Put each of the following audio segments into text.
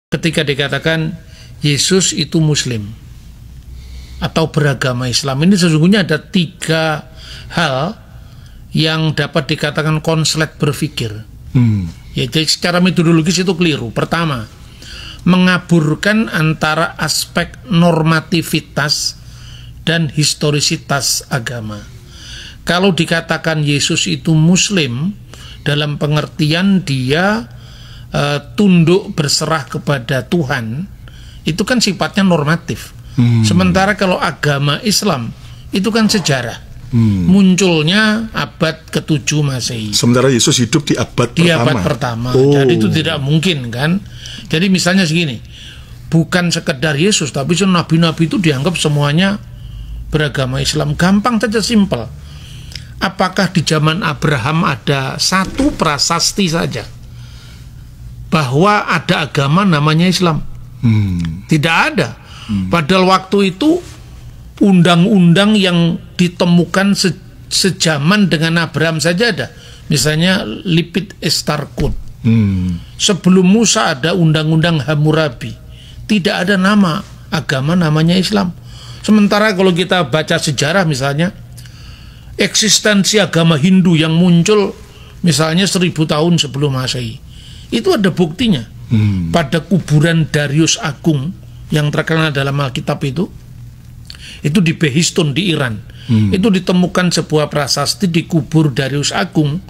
ketika dikatakan Yesus itu Muslim atau beragama Islam. Ini sesungguhnya ada 3 hal yang dapat dikatakan konslet berpikir. Ya, jadi secara metodologis itu keliru. Pertama, mengaburkan antara aspek normativitas dan historisitas agama. Kalau dikatakan Yesus itu Muslim, dalam pengertian dia tunduk berserah kepada Tuhan, itu kan sifatnya normatif. Sementara kalau agama Islam itu kan sejarah, munculnya abad ke-7 Masehi. Sementara Yesus hidup di abad pertama. Jadi itu tidak mungkin kan. Jadi misalnya segini, bukan sekedar Yesus, tapi nabi-nabi itu dianggap semuanya beragama Islam. Gampang saja, simpel. Apakah di zaman Abraham ada satu prasasti saja bahwa ada agama namanya Islam? Tidak ada. Padahal waktu itu undang-undang yang ditemukan sejaman dengan Abraham saja ada. Misalnya Lipit Estarkut. Sebelum Musa ada undang-undang Hammurabi. Tidak ada nama agama namanya Islam. Sementara kalau kita baca sejarah misalnya, eksistensi agama Hindu yang muncul misalnya 1000 tahun sebelum Masehi, itu ada buktinya. Pada kuburan Darius Agung yang terkenal dalam Alkitab itu di Behistun di Iran. Itu ditemukan sebuah prasasti di kubur Darius Agung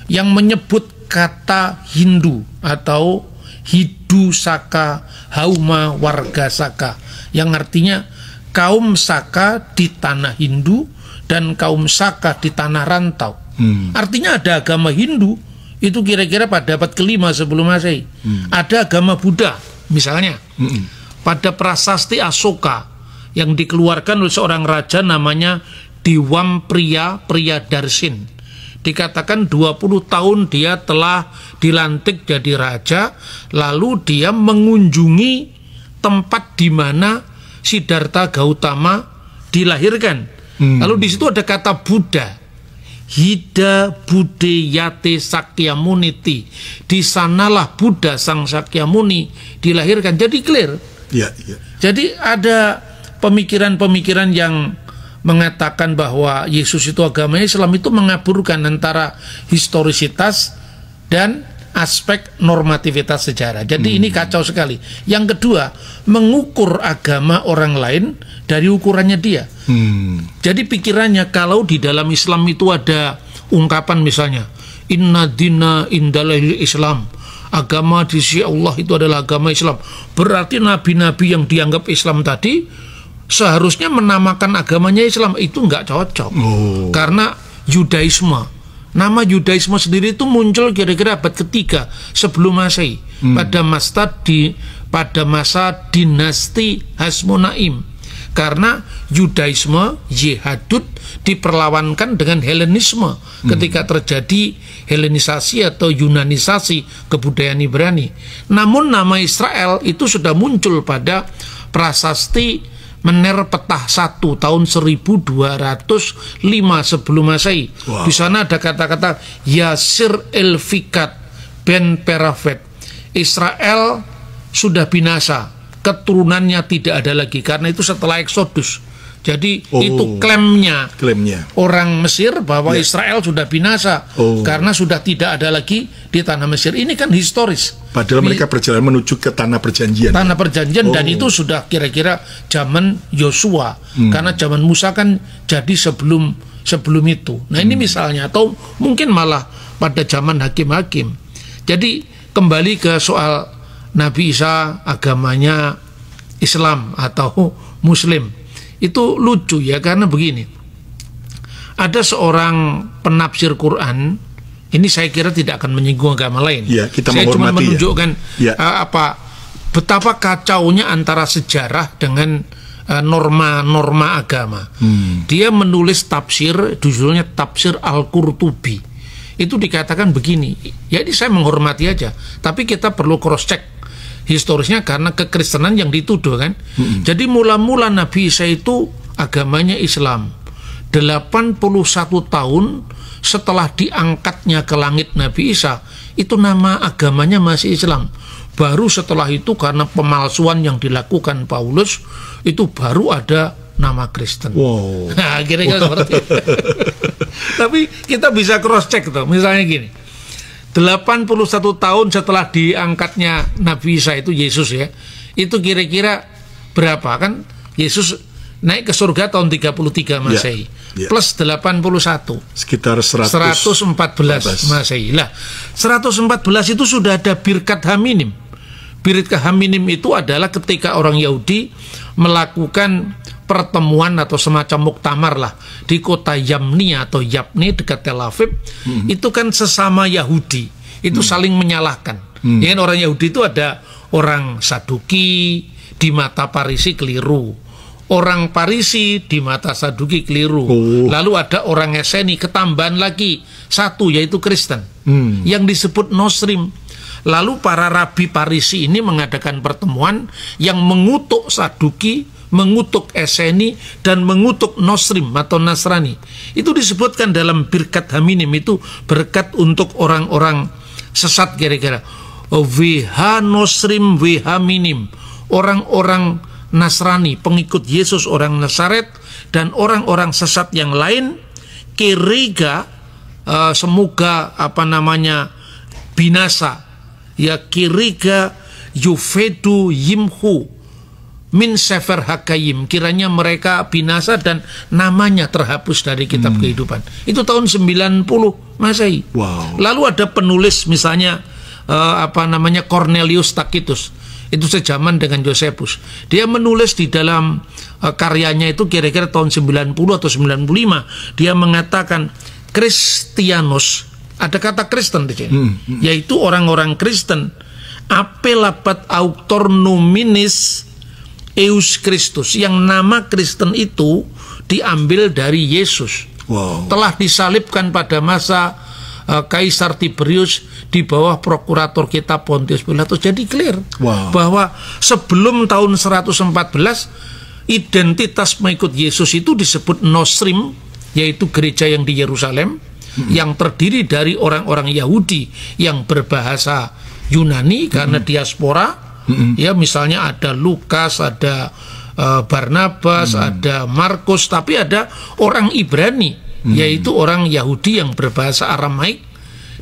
yang menyebut kata Hindu atau Hidu Saka Hauma Warga Saka, yang artinya kaum Saka di tanah Hindu dan kaum Saka di tanah rantau. Artinya ada agama Hindu itu kira-kira pada abad ke-5 sebelum Masehi. Ada agama Buddha misalnya. Pada prasasti Asoka yang dikeluarkan oleh seorang raja namanya Diwam Priyadarsin, dikatakan 20 tahun dia telah dilantik jadi raja, lalu dia mengunjungi tempat di mana Siddhartha Gautama dilahirkan. Lalu di situ ada kata Buddha, Hida Budeyate Sakyamuniti, di sanalah Buddha Sang Sakyamuni dilahirkan. Jadi clear. Jadi ada pemikiran-pemikiran yang mengatakan bahwa Yesus itu agama Islam, itu mengaburkan antara historisitas dan aspek normativitas sejarah. Jadi ini kacau sekali. Yang kedua, mengukur agama orang lain dari ukurannya dia. Jadi pikirannya kalau di dalam Islam itu ada ungkapan misalnya Inna dina indalahil Islam, agama di sisi Allah itu adalah agama Islam, berarti nabi-nabi yang dianggap Islam tadi seharusnya menamakan agamanya Islam. Itu nggak cocok. Karena Yudaisme, nama Yudaisme sendiri itu muncul kira-kira abad ke-3 sebelum Masehi, pada masa dinasti Hasmonaim. Karena Yudaisme, Yehudut, diperlawankan dengan Helenisme ketika terjadi Helenisasi atau Yunanisasi kebudayaan Ibrani. Namun nama Israel itu sudah muncul pada prasasti Mener Petah 1 tahun 1205 sebelum Masehi. Di sana ada kata-kata Yasir Elfikat Ben Perafet, Israel sudah binasa, keturunannya tidak ada lagi. Karena itu setelah Eksodus. Jadi itu klaimnya orang Mesir bahwa Israel sudah binasa karena sudah tidak ada lagi di tanah Mesir. Ini kan historis. Padahal mereka berjalan menuju ke tanah perjanjian. Tanah perjanjian, dan itu sudah kira-kira zaman Yosua. Karena zaman Musa kan jadi sebelum itu. Nah ini misalnya, atau mungkin malah pada zaman hakim-hakim. Jadi kembali ke soal Nabi Isa agamanya Islam atau Muslim. Itu lucu ya, karena begini, ada seorang penafsir Quran, ini saya kira tidak akan menyinggung agama lain. Saya cuma menunjukkan betapa kacaunya antara sejarah dengan norma-norma agama. Dia menulis tafsir, judulnya Tafsir Al-Qurtubi. Itu dikatakan begini, jadi saya menghormati aja, tapi kita perlu cross check historisnya karena kekristenan yang dituduh kan. Jadi mula-mula Nabi Isa itu agamanya Islam. 81 tahun setelah diangkatnya ke langit Nabi Isa, itu nama agamanya masih Islam. Baru setelah itu karena pemalsuan yang dilakukan Paulus, itu baru ada nama Kristen. Wow. Nah, kira-kira seperti itu. Tapi kita bisa cross check tuh. Misalnya gini. 81 tahun setelah diangkatnya Nabi Isa itu Yesus ya. Itu kira-kira berapa kan? Yesus naik ke surga tahun 33 Masehi. Plus 81. Sekitar 114 Masehi. Lah, 114 itu sudah ada birkat haminim. Birkat haminim itu adalah ketika orang Yahudi melakukan pertemuan atau semacam muktamar lah di kota Yamni atau Yapni dekat Tel Aviv. Itu kan sesama Yahudi itu saling menyalahkan. Ya kan, orang Yahudi itu ada orang Saduki, di mata Parisi keliru, orang Parisi di mata Saduki keliru. Lalu ada orang Eseni, ketambahan lagi satu yaitu Kristen yang disebut Nosrim. Lalu para rabi Parisi ini mengadakan pertemuan yang mengutuk Saduki, mengutuk Eseni, dan mengutuk Nosrim atau Nasrani. Itu disebutkan dalam birkat haminim, itu berkat untuk orang-orang sesat kira-kira. WH Nosrim, WH minim, orang-orang Nasrani, pengikut Yesus, orang Nazaret, dan orang-orang sesat yang lain, kiriga, semoga binasa. Ya kiriga yufedu yimhu min sefer hakayim, kiranya mereka binasa dan namanya terhapus dari kitab kehidupan. Itu tahun 90 Masehi. Lalu ada penulis misalnya Cornelius Tacitus, itu sejaman dengan Josephus. Dia menulis di dalam karyanya itu kira-kira tahun 90 atau 95. Dia mengatakan Christianus, ada kata Kristen di sini, yaitu orang-orang Kristen. Apelabat auctor nominis Eus Christus, yang nama Kristen itu diambil dari Yesus. Telah disalibkan pada masa Kaisar Tiberius di bawah prokurator kita Pontius Pilatus. Jadi clear bahwa sebelum tahun 114 identitas mengikut Yesus itu disebut Nosrim, yaitu gereja yang di Yerusalem, yang terdiri dari orang-orang Yahudi yang berbahasa Yunani karena diaspora. Ya, misalnya ada Lukas, ada Barnabas, ada Markus, tapi ada orang Ibrani, yaitu orang Yahudi yang berbahasa Aramaik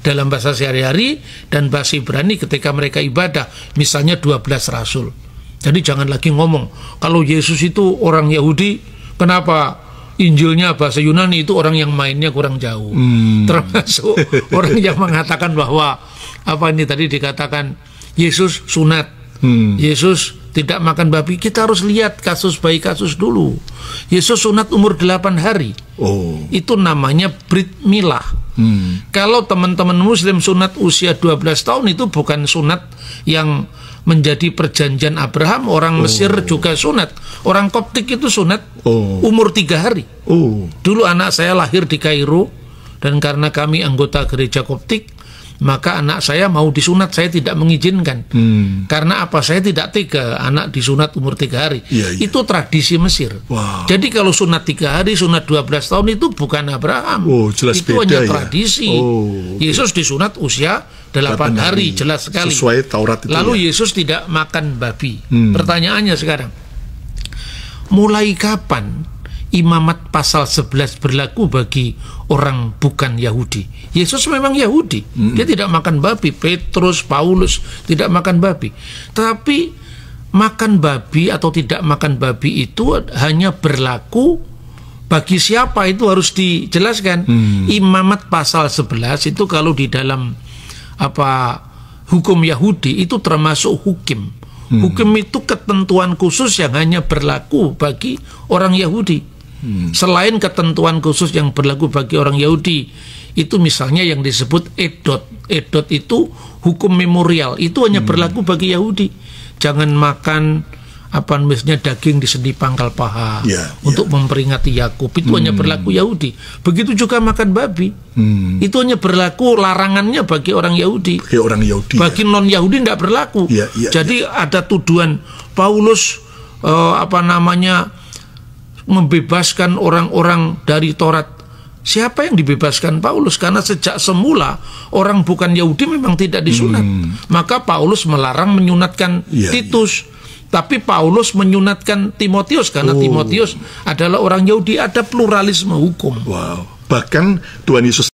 dalam bahasa sehari-hari dan bahasa Ibrani ketika mereka ibadah, misalnya 12 rasul. Jadi jangan lagi ngomong kalau Yesus itu orang Yahudi, kenapa Injilnya bahasa Yunani, itu orang yang mainnya kurang jauh. Termasuk orang yang mengatakan bahwa tadi dikatakan Yesus sunat, Yesus tidak makan babi. Kita harus lihat kasus bayi kasus dulu. Yesus sunat umur 8 hari. Itu namanya Brit Milah. Kalau teman-teman Muslim sunat usia 12 tahun, itu bukan sunat yang menjadi perjanjian Abraham. Orang Mesir juga sunat. Orang Koptik itu sunat umur 3 hari. Dulu anak saya lahir di Kairo, dan karena kami anggota gereja Koptik, maka anak saya mau disunat, saya tidak mengizinkan. Karena Saya tidak tega anak disunat umur 3 hari. Itu tradisi Mesir. Jadi kalau sunat 3 hari, sunat 12 tahun itu bukan Abraham. Jelas itu beda, hanya tradisi. Yesus disunat usia 8 hari, jelas sekali. Sesuai Taurat itu. Lalu Yesus tidak makan babi. Pertanyaannya sekarang, mulai kapan imamat pasal 11 berlaku bagi orang bukan Yahudi? Yesus memang Yahudi, dia tidak makan babi. Petrus, Paulus tidak makan babi. Tapi makan babi atau tidak makan babi itu hanya berlaku bagi siapa, itu harus dijelaskan. Imamat pasal 11 itu kalau di dalam hukum Yahudi itu termasuk hukim. Hukum itu ketentuan khusus yang hanya berlaku bagi orang Yahudi. Selain ketentuan khusus yang berlaku bagi orang Yahudi, itu misalnya yang disebut edot. Edot itu hukum memorial, itu hanya berlaku bagi Yahudi. Jangan makan misalnya daging di sendi pangkal paha untuk memperingati Yakub, itu hanya berlaku Yahudi. Begitu juga makan babi, itu hanya berlaku larangannya bagi orang Yahudi. Bagi non Yahudi tidak berlaku. Jadi ada tuduhan Paulus membebaskan orang-orang dari Taurat siapa yang dibebaskan Paulus? Karena sejak semula orang bukan Yahudi memang tidak disunat. Maka Paulus melarang menyunatkan Titus. Tapi Paulus menyunatkan Timotius karena Timotius adalah orang Yahudi. Ada pluralisme hukum. Wow. Bahkan Tuhan Yesus